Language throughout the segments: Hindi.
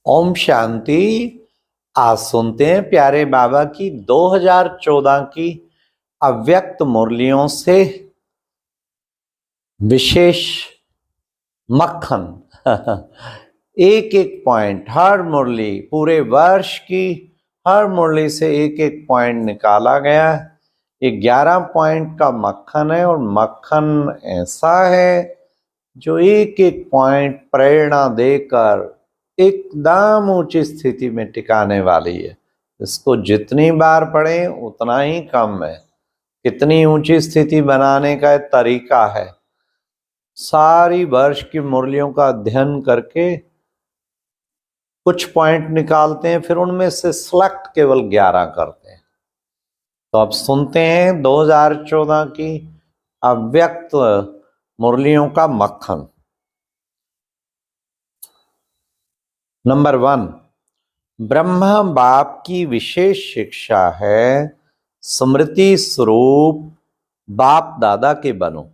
ओम शांति। आज सुनते हैं प्यारे बाबा की 2014 की अव्यक्त मुरलियों से विशेष मक्खन। एक एक पॉइंट, हर मुरली, पूरे वर्ष की हर मुरली से एक एक पॉइंट निकाला गया। ये 11 पॉइंट का मक्खन है और मक्खन ऐसा है जो एक एक पॉइंट प्रेरणा देकर एकदम ऊंची स्थिति में टिकाने वाली है। इसको जितनी बार पढ़ें उतना ही कम है। कितनी ऊंची स्थिति बनाने का तरीका है। सारी वर्ष की मुरलियों का अध्ययन करके कुछ पॉइंट निकालते हैं, फिर उनमें से सिलेक्ट केवल 11 करते हैं। तो अब सुनते हैं 2014 की अव्यक्त मुरलियों का मक्खन। नंबर 1, ब्रह्मा बाप की विशेष शिक्षा है, स्मृति स्वरूप बाप दादा के बनो।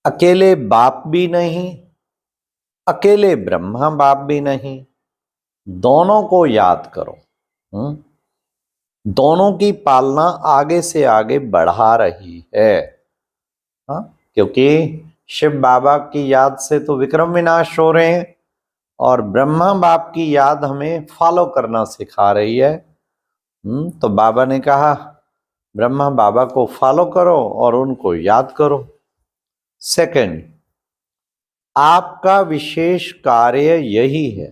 अकेले बाप भी नहीं, अकेले ब्रह्मा बाप भी नहीं, दोनों को याद करो। दोनों की पालना आगे से आगे बढ़ा रही है। क्योंकि शिव बाबा की याद से तो विक्रम विनाश हो रहे हैं और ब्रह्मा बाप की याद हमें फॉलो करना सिखा रही है। तो बाबा ने कहा ब्रह्मा बाबा को फॉलो करो और उनको याद करो। सेकंड, आपका विशेष कार्य यही है।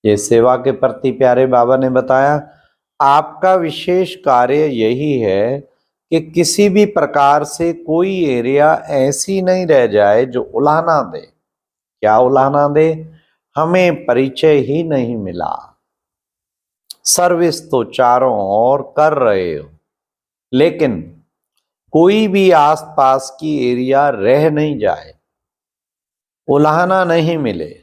ये सेवा के प्रति प्यारे बाबा ने बताया, आपका विशेष कार्य यही है कि किसी भी प्रकार से कोई एरिया ऐसी नहीं रह जाए जो उलाहना दे। क्या उलाहना दे? हमें परिचय ही नहीं मिला। सर्विस तो चारों ओर कर रहे हो, लेकिन कोई भी आसपास की एरिया रह नहीं जाए, उलाहना नहीं मिले।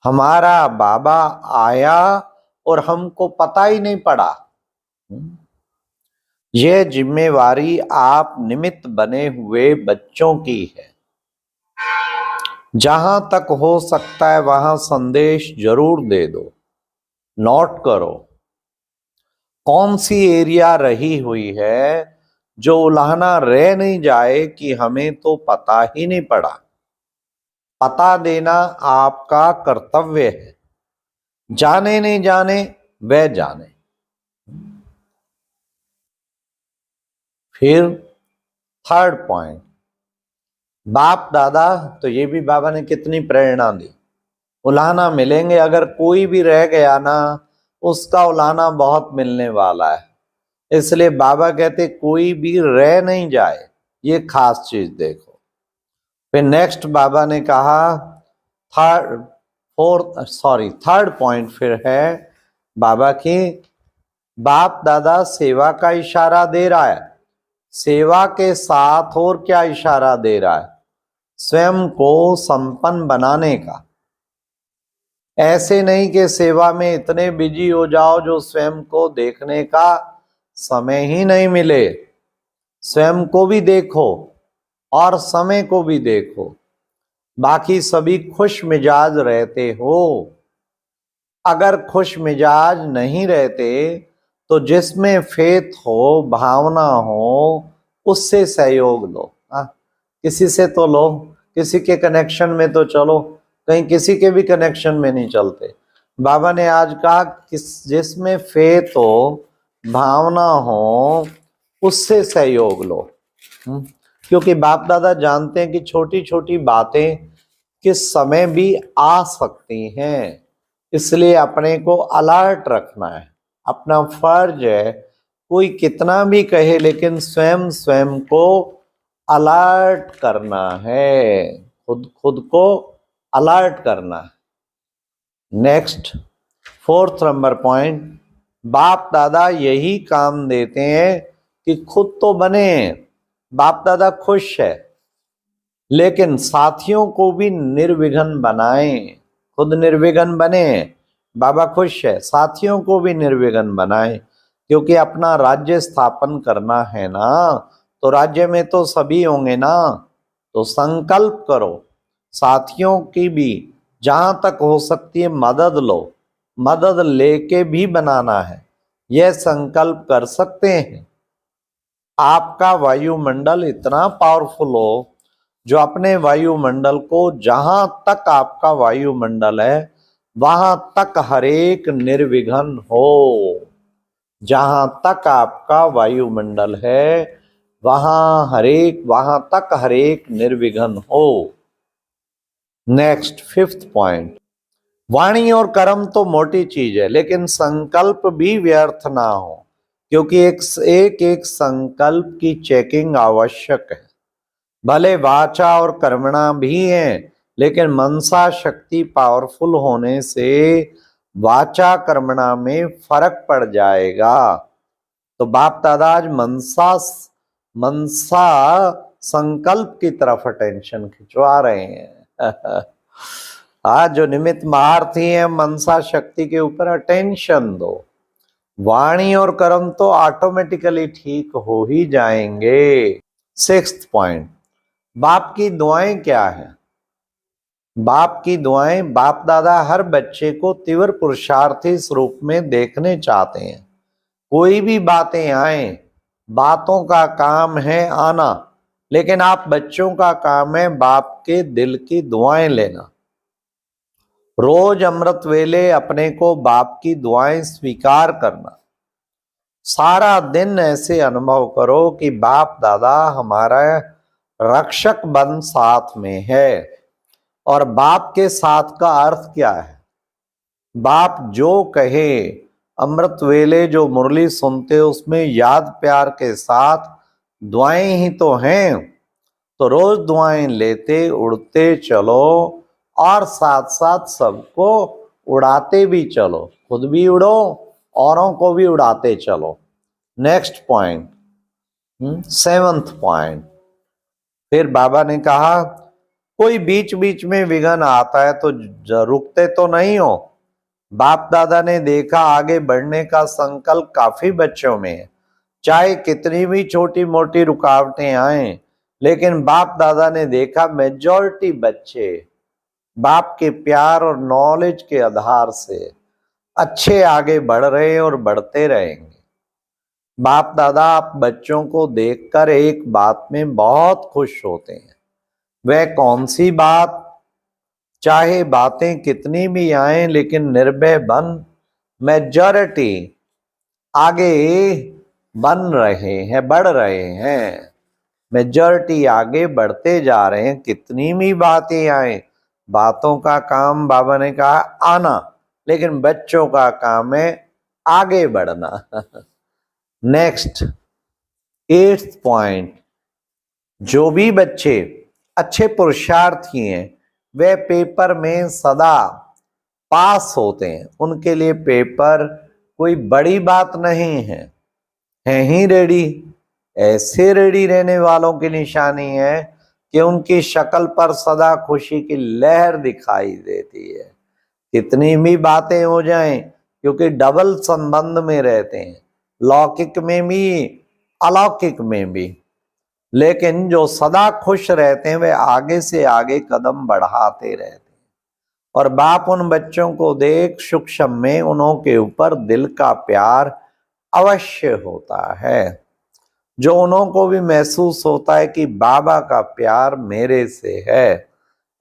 हमारा बाबा आया और हमको पता ही नहीं पड़ा। यह जिम्मेवारी आप निमित्त बने हुए बच्चों की है। जहां तक हो सकता है वहां संदेश जरूर दे दो, नोट करो कौन सी एरिया रही हुई है जो उलाहना रह नहीं जाए कि हमें तो पता ही नहीं पड़ा। पता देना आपका कर्तव्य है। जाने नहीं जाने वह जाने। फिर थर्ड पॉइंट, बाप दादा, तो ये भी बाबा ने कितनी प्रेरणा दी। उलाहना मिलेंगे, अगर कोई भी रह गया ना उसका उलाहना बहुत मिलने वाला है। इसलिए बाबा कहते कोई भी रह नहीं जाए, ये खास चीज देखो। फिर नेक्स्ट बाबा ने कहा थर्ड पॉइंट फिर है बाबा की, बाप दादा सेवा का इशारा दे रहा है। सेवा के साथ और क्या इशारा दे रहा है? स्वयं को संपन्न बनाने का। ऐसे नहीं कि सेवा में इतने बिजी हो जाओ जो स्वयं को देखने का समय ही नहीं मिले। स्वयं को भी देखो और समय को भी देखो। बाकी सभी खुश मिजाज रहते हो। अगर खुश मिजाज नहीं रहते तो जिसमें फेथ हो, भावना हो, उससे सहयोग लो। किसी से तो लो, किसी के कनेक्शन में तो चलो, कहीं किसी के भी कनेक्शन में नहीं चलते। बाबा ने आज कहा कि जिसमें फेथ हो, भावना हो, उससे सहयोग लो। क्योंकि बाप दादा जानते हैं कि छोटी छोटी बातें किस समय भी आ सकती हैं। इसलिए अपने को अलर्ट रखना है। अपना फर्ज है। कोई कितना भी कहे लेकिन स्वयं को अलर्ट करना है। खुद को अलर्ट करना है। नेक्स्ट, फोर्थ नंबर पॉइंट, बाप दादा यही काम देते हैं कि खुद तो बने, बाप दादा खुश है, लेकिन साथियों को भी निर्विघ्न बनाएं। खुद निर्विघ्न बने, बाबा खुश है, साथियों को भी निर्विघ्न बनाएं। क्योंकि अपना राज्य स्थापन करना है ना, तो राज्य में तो सभी होंगे ना। तो संकल्प करो साथियों की भी जहां तक हो सकती है मदद लो, मदद लेके भी बनाना है, यह संकल्प कर सकते हैं। आपका वायुमंडल इतना पावरफुल हो जो अपने वायुमंडल को, जहां तक आपका वायुमंडल है वहां तक हरेक निर्विघ्न हो। जहां तक आपका वायुमंडल है वहां तक हरेक निर्विघ्न हो। नेक्स्ट 5th पॉइंट, वाणी और कर्म तो मोटी चीज है, लेकिन संकल्प भी व्यर्थ ना हो, क्योंकि एक संकल्प की चेकिंग आवश्यक है। भले वाचा और कर्मणा भी हैं, लेकिन मनसा शक्ति पावरफुल होने से वाचा कर्मणा में फर्क पड़ जाएगा। तो बाप दादा आज मनसा संकल्प की तरफ अटेंशन खिंचवा रहे हैं। आज जो निमित्त महारथी है, मनसा शक्ति के ऊपर अटेंशन दो। वाणी और कर्म तो ऑटोमेटिकली ठीक हो ही जाएंगे। 6th पॉइंट, बाप की दुआएं क्या है? बाप की दुआएं, बाप दादा हर बच्चे को तीव्र पुरुषार्थी स्वरूप में देखने चाहते हैं। कोई भी बातें आए, बातों का काम है आना, लेकिन आप बच्चों का काम है बाप के दिल की दुआएं लेना। रोज अमृत वेले अपने को बाप की दुआएं स्वीकार करना। सारा दिन ऐसे अनुभव करो कि बाप दादा हमारा रक्षक बन साथ में है। और बाप के साथ का अर्थ क्या है? बाप जो कहे, अमृत वेले जो मुरली सुनते उसमें याद प्यार के साथ दुआएं ही तो हैं। तो रोज दुआएं लेते उड़ते चलो और साथ साथ सबको उड़ाते भी चलो, खुद भी उड़ो औरों को भी उड़ाते चलो। नेक्स्ट पॉइंट, 7th पॉइंट, फिर बाबा ने कहा कोई बीच बीच में विघ्न आता है तो रुकते तो नहीं हो। बाप दादा ने देखा आगे बढ़ने का संकल्प काफी बच्चों में है, चाहे कितनी भी छोटी मोटी रुकावटें आए, लेकिन बाप दादा ने देखा मेजॉरिटी बच्चे बाप के प्यार और नॉलेज के आधार से अच्छे आगे बढ़ रहे हैं और बढ़ते रहेंगे। बाप दादा आप बच्चों को देखकर एक बात में बहुत खुश होते हैं। वह कौन सी बात? चाहे बातें कितनी भी आए, लेकिन निर्भय बन मेजॉरिटी आगे बन रहे हैं, बढ़ रहे हैं। मेजॉरिटी आगे बढ़ते जा रहे हैं। कितनी भी बातें आए, बातों का काम बाबा ने कहा आना, लेकिन बच्चों का काम है आगे बढ़ना। नेक्स्ट 8th पॉइंट, जो भी बच्चे अच्छे पुरुषार्थी हैं वे पेपर में सदा पास होते हैं। उनके लिए पेपर कोई बड़ी बात नहीं है, हैं ही रेडी। ऐसे रेडी रहने वालों की निशानी है कि उनकी शक्ल पर सदा खुशी की लहर दिखाई देती है। कितनी भी बातें हो जाएं, क्योंकि डबल संबंध में रहते हैं, लौकिक में भी अलौकिक में भी। लेकिन जो सदा खुश रहते हैं वे आगे से आगे कदम बढ़ाते रहते हैं। और बाप उन बच्चों को देख सूक्ष्म में उनके ऊपर दिल का प्यार अवश्य होता है, जो उनको भी महसूस होता है कि बाबा का प्यार मेरे से है।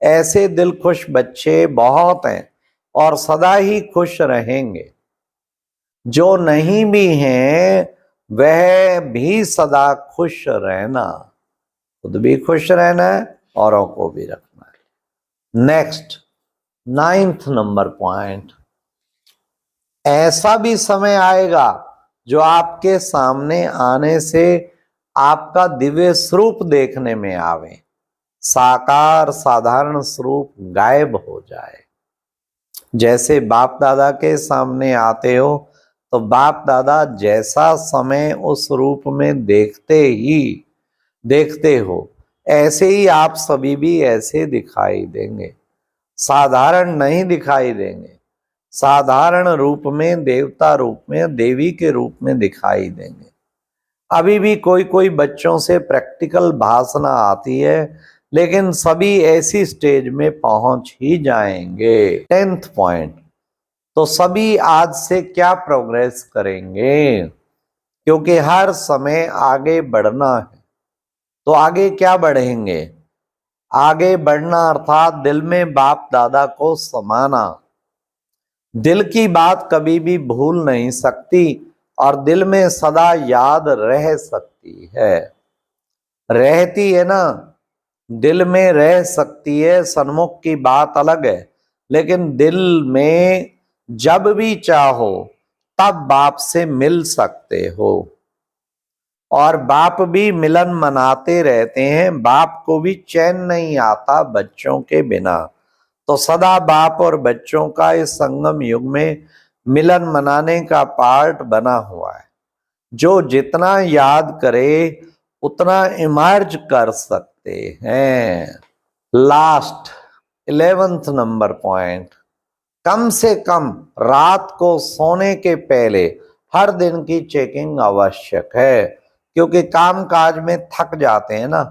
ऐसे दिल खुश बच्चे बहुत हैं और सदा ही खुश रहेंगे। जो नहीं भी हैं वह भी सदा खुश रहना, खुद भी खुश रहना है, औरों को भी रखना है। नेक्स्ट 9th नंबर पॉइंट, ऐसा भी समय आएगा जो आपके सामने आने से आपका दिव्य स्वरूप देखने में आवे, साकार साधारण स्वरूप गायब हो जाए। जैसे बाप दादा के सामने आते हो तो बाप दादा जैसा समय उस रूप में देखते हो, ऐसे ही आप सभी भी ऐसे दिखाई देंगे। साधारण नहीं दिखाई देंगे, साधारण रूप में, देवता रूप में, देवी के रूप में दिखाई देंगे। अभी भी कोई कोई बच्चों से प्रैक्टिकल भाषणा आती है, लेकिन सभी ऐसी स्टेज में पहुंच ही जाएंगे। 10th पॉइंट, तो सभी आज से क्या प्रोग्रेस करेंगे, क्योंकि हर समय आगे बढ़ना है। तो आगे क्या बढ़ेंगे? आगे बढ़ना अर्थात दिल में बाप दादा को समाना। दिल की बात कभी भी भूल नहीं सकती और दिल में सदा याद रह सकती है, रहती है ना, दिल में रह सकती है। सन्मुख की बात अलग है, लेकिन दिल में जब भी चाहो तब बाप से मिल सकते हो और बाप भी मिलन मनाते रहते हैं। बाप को भी चैन नहीं आता बच्चों के बिना। तो सदा बाप और बच्चों का इस संगम युग में मिलन मनाने का पार्ट बना हुआ है। जो जितना याद करे उतना इमर्ज कर सकते हैं। लास्ट 11th नंबर पॉइंट, कम से कम रात को सोने के पहले हर दिन की चेकिंग आवश्यक है, क्योंकि काम काज में थक जाते हैं ना,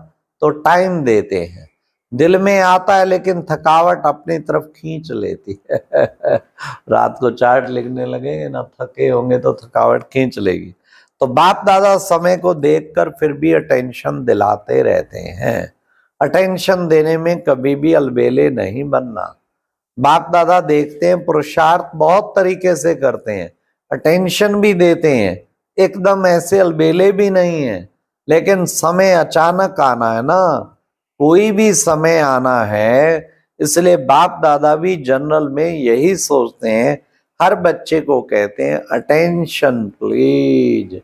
तो टाइम देते हैं। दिल में आता है लेकिन थकावट अपनी तरफ खींच लेती है। रात को चार्ट लिखने लगेंगे ना, थके होंगे तो थकावट खींच लेगी। तो बाप दादा समय को देखकर फिर भी अटेंशन दिलाते रहते हैं। अटेंशन देने में कभी भी अलबेले नहीं बनना। बाप दादा देखते हैं, पुरुषार्थ बहुत तरीके से करते हैं, अटेंशन भी देते हैं, एकदम ऐसे अलबेले भी नहीं है। लेकिन समय अचानक आना है ना, कोई भी समय आना है, इसलिए बाप दादा भी जनरल में यही सोचते हैं। हर बच्चे को कहते हैं अटेंशन प्लीज,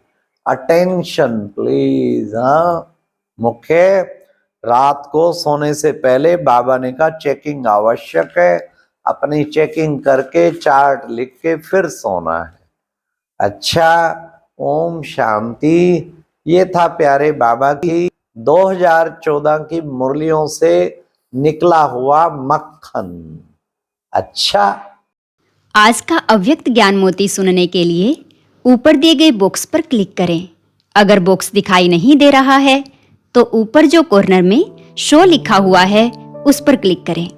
अटेंशन प्लीज। हाँ, मुख्य रात को सोने से पहले बाबा ने कहा चेकिंग आवश्यक है। अपनी चेकिंग करके चार्ट लिख के फिर सोना है। अच्छा, ओम शांति। ये था प्यारे बाबा की 2014 की मुरलियों से निकला हुआ मक्खन। अच्छा, आज का अव्यक्त ज्ञान मोती सुनने के लिए ऊपर दिए गए बॉक्स पर क्लिक करें। अगर बॉक्स दिखाई नहीं दे रहा है तो ऊपर जो कॉर्नर में शो लिखा हुआ है उस पर क्लिक करें।